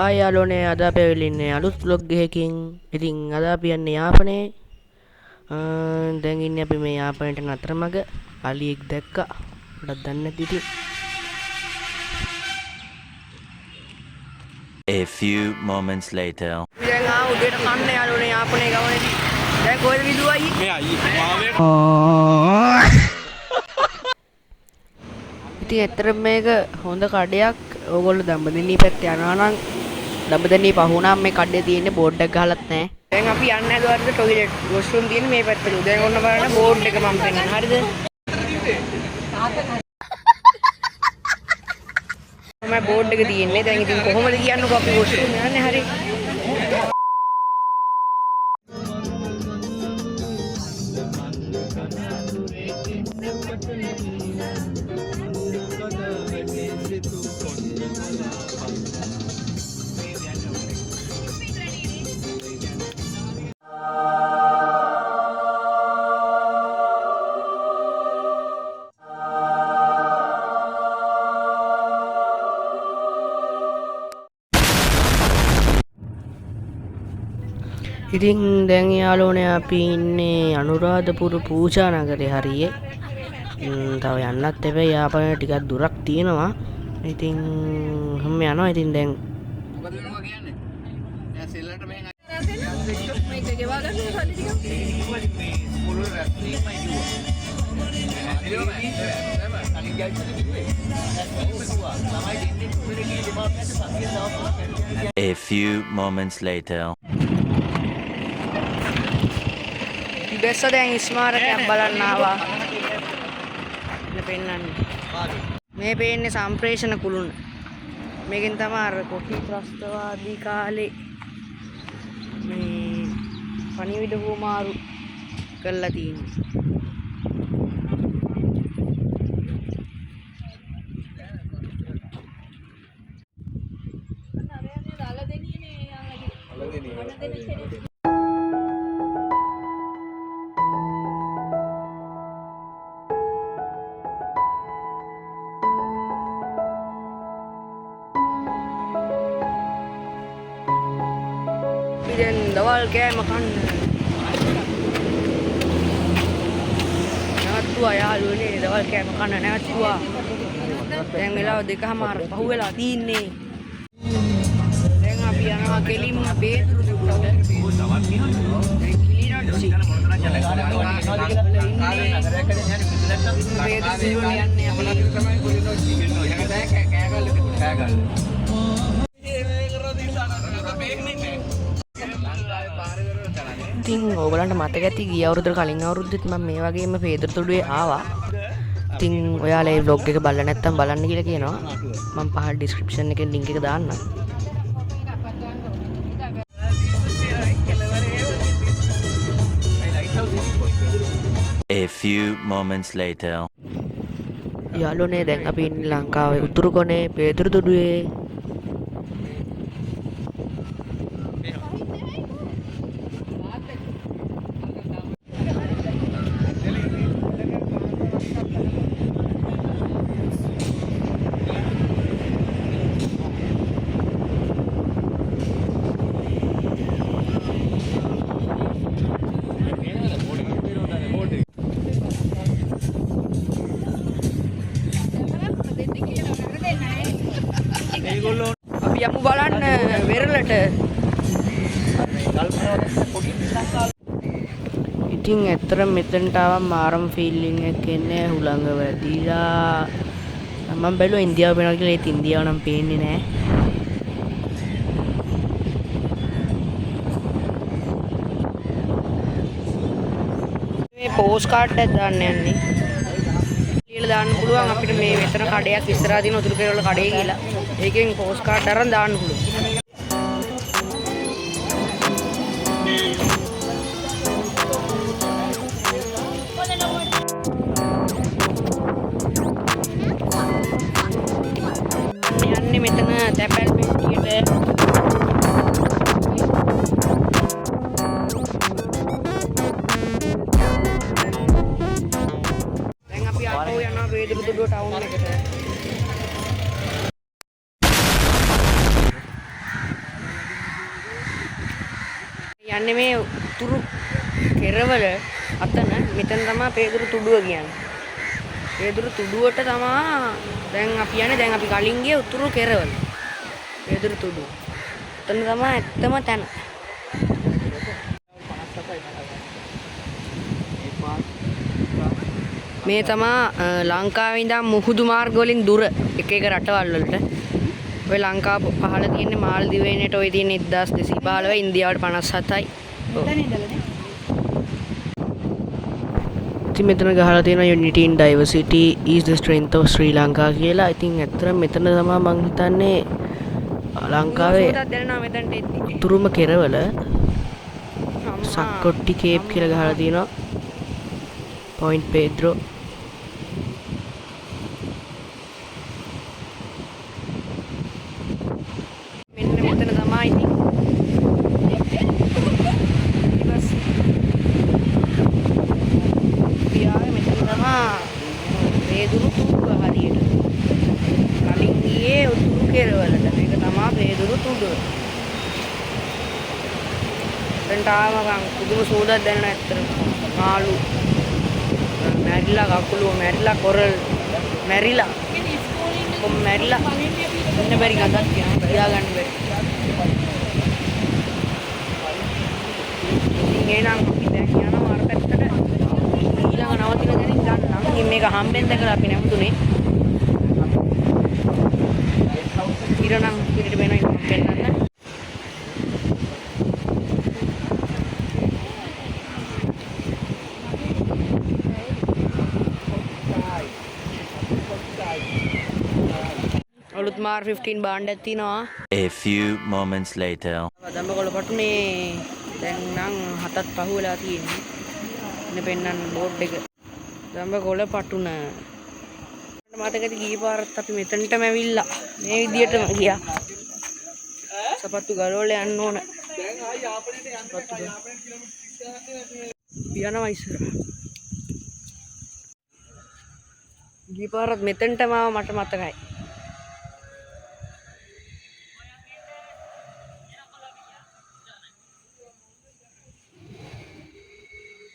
Hi යාළුවනේ අද අපි ඇවිල්ලා ඉන්නේ අලුත් vlog එකකින්. ඉතින් අද අපි යන්නේ යාපනයේ. දැන් ඉන්නේ අපි මේ යාපනයට නතරමඟ. අලියෙක් දැක්කා. මටත් දන්නේ නැති ඉතින්. A few moments later. දැන් උදේට කන්න යාළුවනේ යාපනයේ ගමනේදී. දැන් කොහෙද විදුවයි? මේ අයියේ මාවේ ඉතින් ඇත්තටම මේක හොඳ කඩයක්. ඕගොල්ලෝ දඹදෙණිය පැත්තේ යනවා නම් දඹදෙණිය පහ වුණාම මේ කඩේ තියෙන්නේ බෝඩ් එක ගහලත් නැහැ. දැන් අපි යන්නේ හදුවාට ටොයිලට් වොෂ්රූම් තියෙන්නේ මේ පැත්තට. දැන් ඔන්න බලන්න බෝඩ් එක මම පෙන්නන්න. හරිද? මම බෝඩ් එක තියෙන්නේ. දැන් ඉතින් කොහොමද කියන්නකෝ අපි වොෂ්රූම් යන්නේ හරි. ඉතින් දැන් යාළුවනේ අපි ඉන්නේ අනුරාධපුර පූජා නගරේ හරියේ. තව යන්නත් එපේ යාපනයේ ටිකක් දුරක් තියෙනවා. ඉතින් හැම යනවා. ඉතින් දැන් මොකද වෙනවා කියන්නේ? දැන් සෙල්ලට මෙහෙන් මේක ගෙවා ගන්න සල්ලි ටික. මේ පොළොවේ රැස්වීමයි කිව්වා. කලින් ගිහින් කිව්වේ. A few moments later. බැස්ස දැන් ස්මාරකයක් බලන්න ආවා. පෙන්නන්නේ. මේ පේන්නේ සම්ප්‍රේෂණ කුළුණ. මේකෙන් තමයි අර කොටි ත්‍රස්තවාදී කාලේ මේ පණිවිඩ හුමාරු කළා තියෙන්නේ. Dan dawal kaya makan. Nangat tua ya lu ni dawal kaya makan nangat tua. Yang melaw dekhamar pahuela tine. Yang api anak kelim api terus juga. Kiliran sih. ඉතින් ඕගලන්ට මතක ඇති ගිය අවුරුද්දට කලින් අවුරුද්දෙත් මම මේ වගේම පේදර තුඩුවේ ආවා. ඉතින් ඔයාලා මේ vlog එක බලලා නැත්නම් බලන්න කියලා කියනවා. මම පහළ description එකේ link එක දාන්නම්. A few moments later. යාළුවනේ දැන් අපි ඉන්නේ ලංකාවේ උතුරු කොනේ පේදර තුඩුවේ. අපි යමු බලන්න වෙරළට. ඉතින් ඇත්තටම මෙතනට ආවම මාරම් ෆීලිං එකක් එන්නේ හුළඟ වැදිලා. මම බැලුවා ඉන්දියාව වෙනවා කියලා. ඒත් ඉන්දියාව නම් පේන්නේ නැහැ. මේ පෝස්ට් කාඩ් එකක් දාන්න යන්නේ. ලියලා දාන්න පුළුවන් අපිට මේ මෙතන කඩයක් ඉස්සරහා තියෙන උතුරු පෙරවල කඩේ කියලා. ඒකෙන් පෝස්ට් කාඩ් අරන් දාන්න පුළුවන්. යන්නේ මෙතන තැපැල් පෙට්ටියට. දැන් අපි ආපහු යනවා වේදුරුතුඩුව ටවුන් එකට. කියන්නේ මේ උතුරු කෙරවල අතන මෙතන තමයි පේදුරු තුඩුව කියන්නේ. පේදුරු තුඩුවට තමයි දැන් අපි යන්නේ. දැන් අපි කලින් ගියේ උතුරු කෙරවල. පේදුරු තුඩුව. එතන තමයි ඇත්තම තැන. මේ තමයි ලංකාවේ ඉඳන් මුහුදු මාර්ග වලින් දුර එක එක රටවල් වලට. ඔය ලංකාව පහළ තියෙන්නේ මාල්දිවයිනට ඔය තියෙන 1215 ඉන්දියාවට 57යි. ඉතින් මෙතන ගහලා තියෙනවා unity in diversity is the strength of Sri Lanka කියලා. ඉතින් ඇත්තටම මෙතන තමයි මම හිතන්නේ ලංකාවේ උතුරුම කෙරවල සක්කොට්ටි කේප් කියලා ගහලා තියෙනවා. Point Pedro. මෙන්න මෙතන තමයි ඉතින් පේදුරු තුඩුව හරියට. කලින් ගියේ උතුරු කෙරවලට. මේක තමයි පේදුරු තුඩුව. දැන් තාම පුදුම සෝදක් දැනෙන ඇත්තට. මාළු මැරිලා කකුලුව මැරිලා කොරල් මැරිලා කොම් මැරිලා ඉන්න බැරි ගඳක් කියනවා. තියාගන්න බැරි. ඉතින් එනම් අපි දැන් යනවා අර පැත්තට. ඊළඟ නවතින දැනින් ගන්න. නම් මේක හම්බෙන් දැකලා අපි නැමුතුනේ. ඉරණම් පිටිට වෙනවා ඉතින් පෙන්නන්න. අලුත් මාර් 15 බාණ්ඩයක් තියෙනවා. A few moments later. දඹකොළ පටුනේ දැන් නම් 7ත් පහ වෙලා තියෙන්නේ. ඉන්න පෙන්නන්න බෝඩ් එක. දඹකොළ පටුන. මතකද ගිය පාරත් අපි මෙතනටම ඇවිල්ලා මේ විදියටම ගියා. සපත්තු ගලවල යන්න ඕන. දැන් ආයි යාපනේට යන්න යනවා ඉස්සර. ගිය පාරත් මෙතනටම මට මතකයි.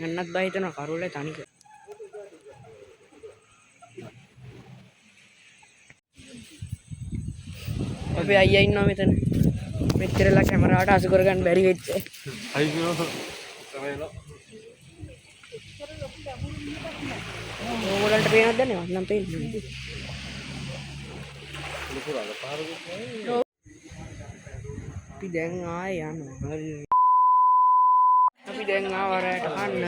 යන්නත් බය හිතනවා කරුවලේ තනික. අපි අයියා ඉන්නවා මෙතන. මෙච්චරලා කැමරාවට අසු කරගන්න බැරි වෙච්ච. අයියෝ. තමයිලා. ඕගොල්ලන්ට පේනවද නැවත නම් පේන්නේ. අපි දැන් ආයේ යනවා. අපි දැන් ආවරයට කන්න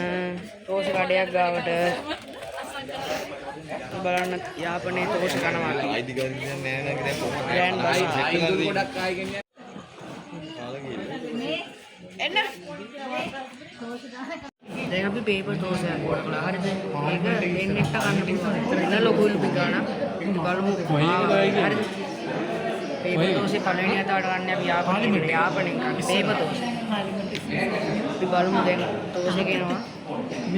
තෝස කඩයක් ගාවට බලන්න යාපනයේ තෝස කනවා. අයිඩි ගන්න නෑ නේද දැන් බයි ගොඩක් ආයි ගෙන්නේ. එන්න. දැන් අපි පේපර් තෝස යනවා. හරිද? ඒක දෙන්නෙක්ට කන්න පුළුවන්. එන්න ලොකු ලුපි ගන්න. බලමු. හරිද? පේපර් තෝසේ පළවෙනි අතට ගන්න අපි යාපනයේ කන්නේ පේපර් තෝස. අපි බලමු දැන් තෝස ගෙනවා.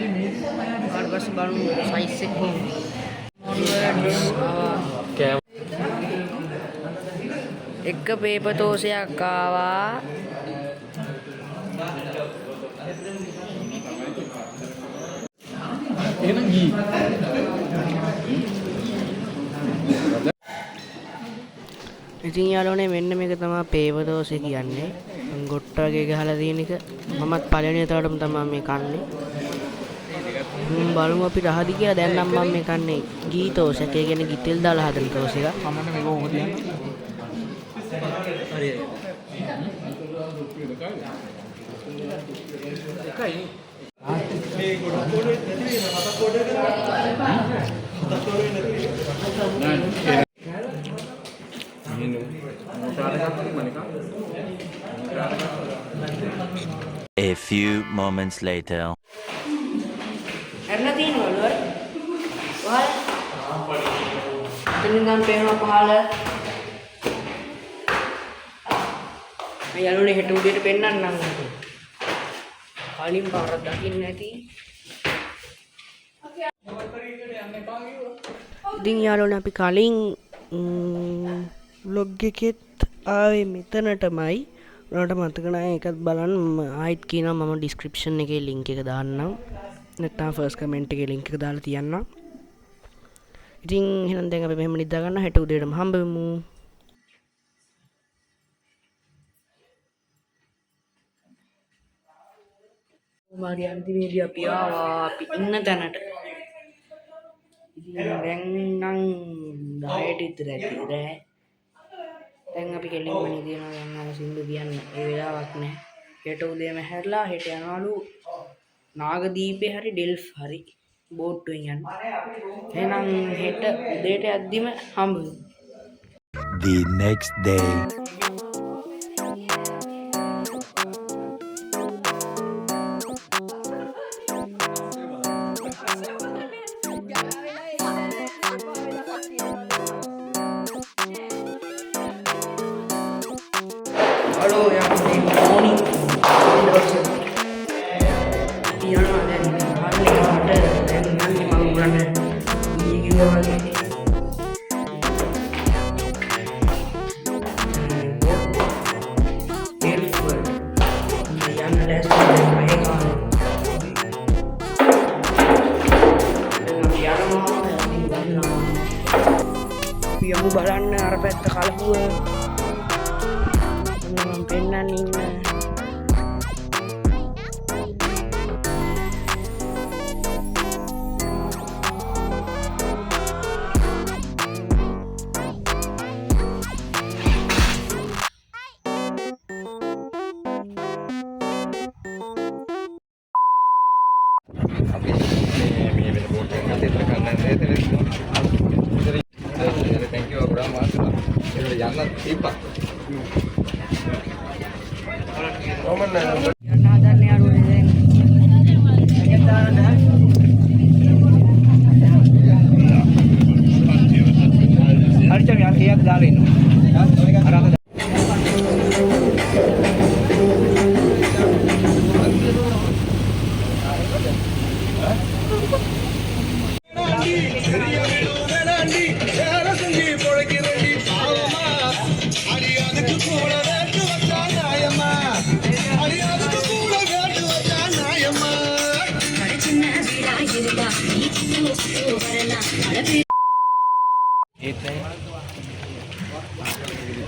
ඊට පස්සේ බලමු සයිස් එක කොහොමද. එක පේපර් තෝසයක් ආවා. එහෙනම් ගී ඉතින් යාළුවනේ මෙන්න මේක තමයි පේපර් තෝසේ කියන්නේ. ගොට්ට වගේ ගහලා තියෙන එක. මමත් පළවෙනි එතකොටම තමයි මේ කන්නේ. බලමු අපි රහදි කියලා. දැන් නම් මම මේ කන්නේ ගී තෝසයක්. ඒ කියන්නේ ගිතෙල් දාලා හදන තෝස එක. මමන්න මේක ඕක තියන්න. හරි. එකයි. මේ ගොඩක් පොඩේ නැති වෙන හතක් පොඩේ කරලා හතක් පොඩේ නැති නෑ. A few moments later. Erna tin wala. Wala. Tindan pehna pahala. May යාළුවනේ හෙට උදේට පෙන්නන්නම්. කලින් පාරක් දකින්න නැති. ඉතින් යාළුවනේ අපි කලින් vlog එකෙත් ආවේ මෙතනටමයි. ඔයාලට මතක නැහැ ඒකත් බලන්න ආයිත් කියනවා මම ඩිස්ක්‍රිප්ෂන් එකේ ලින්ක් එක දාන්නම් නැත්නම් ෆර්ස්ට් කමෙන්ට් එකේ ලින්ක් එක දාලා තියන්නම් ඉතින් එහෙනම් දැන් අපි මෙහෙම නිදා ගන්න හෙට උදේටම හම්බ වෙමු මාගේ අන්තිමේදී අපි ආවා අපි ඉන්න තැනට ඉතින් දැන් නම් 10ට විතර ඇති රෑ දැන් අපි කෙලින්ම නිදිනවා දැන් නම් සින්දු කියන්න ඒ වෙලාවක් නැහැ හෙට උදේම හැරලා හෙට යනවලු නාගදීපේ හරි ඩෙල්ෆ් හරි බෝට්ටුවෙන් යන්න එහෙනම් හෙට උදේට යද්දිම හම්බ වෙමු The next day. Halo yang di Moni Tiana dan Harley ada dan nanti malam bulan ini juga lagi Delfer yang les dan mereka dengan Tiana mau yang mana yang balana arpet kalau gue pena Nina අපි මේ වෙන boat එකක් අතේ ඉතර ගන්න නැහැ එතන ඉතර thank you ගොඩාක් මාසලා එතන යන්නත් තිබ්බා කොමන්න යන්න හදන්නේ යාළුවනේ දැන් එකක් දාන්න හරි චල් යන්න එකක් දාලා ඉන්නවා අර අත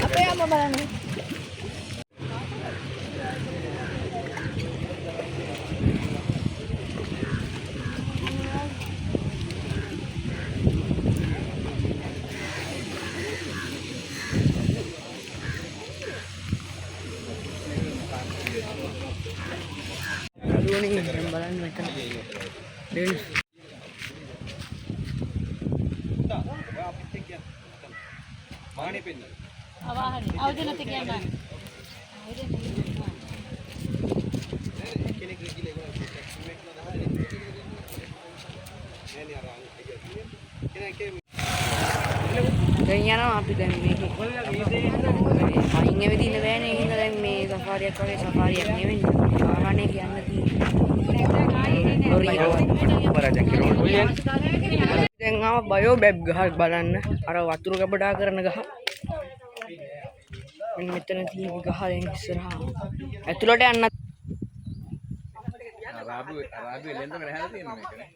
Apa yang mau balance? Aduh nih gambaran mereka Del Awahan. Awde නැති කියන්න. දැන් යනවා අපි දැන් මේක අයින් ඇවිත් ඉන්න බෑනේ ඒ හින්දා දැන් මේ සෆාරියක් වගේ සෆාරියක් නෙවෙයි වාහනේ කියන්න තියෙන්නේ දැන් ආව බයෝ බැබ් ගහක් බලන්න අර වතුර ගබඩා කරන ගහ මෙන්න මෙතන තියෙන ගහ දැන් ඉස්සරහා ඇතුළට යන්න අරාබු එලෙන්ද කරහැලා තියෙන මේකනේ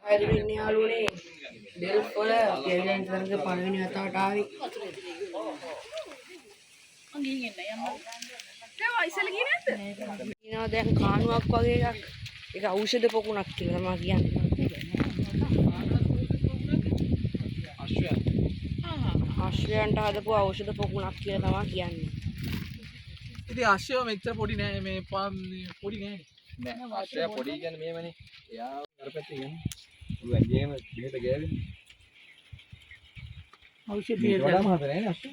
හරි වෙන්නේ යාළුවනේ ඩෙල්ෆ් වල කෙවිලෙන් තරගේ පළවෙනි වතාවට ආවි මං ගිහින් එන්න යන්න. දැන් ඉස්සෙල්ලා ගියේ නැද්ද? කියනවා දැන් කාණුවක් වගේ එකක් ඒක ඖෂධ පොකුණක් කියලා තමයි කියන්නේ අශ්වයන්ට හදපු ඖෂධ පොකුණක් කියලා තමයි කියන්නේ ඉතින් අශ්වය මෙච්චර පොඩි නෑ මේ පොඩි නෑ නෑ ආශ්‍රය පොඩි කියන්නේ මේවනේ එයා අර පැත්තේ යන්නේ උළු ඇඟේම බෙහෙත ගෑවෙන්නේ ඖෂධ මේක වඩාම හද නෑනේ ආශ්‍රය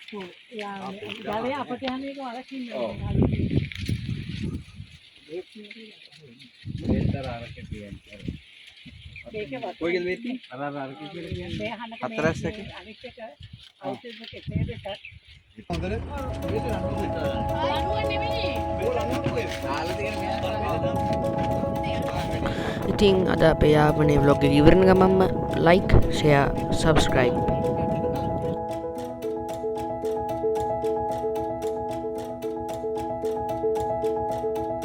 ගාවේ අපට යන එක වලකින්න. බෙහෙතර අරක කියන්නේ ඒකවත් කොයිගෙද වෙන්නේ අර අරක කියලා කියන්නේ මේ අහන්නක හතරස් එක අනිත් එක ඖෂධ කෙතේ දෙක හොඳනේ. ලණුව නෙමෙයි. දාලා තියෙන මෙයා ඉතින් අද අපේ යාපනයේ vlog එක ඉවරන ගමන්ම like, share, subscribe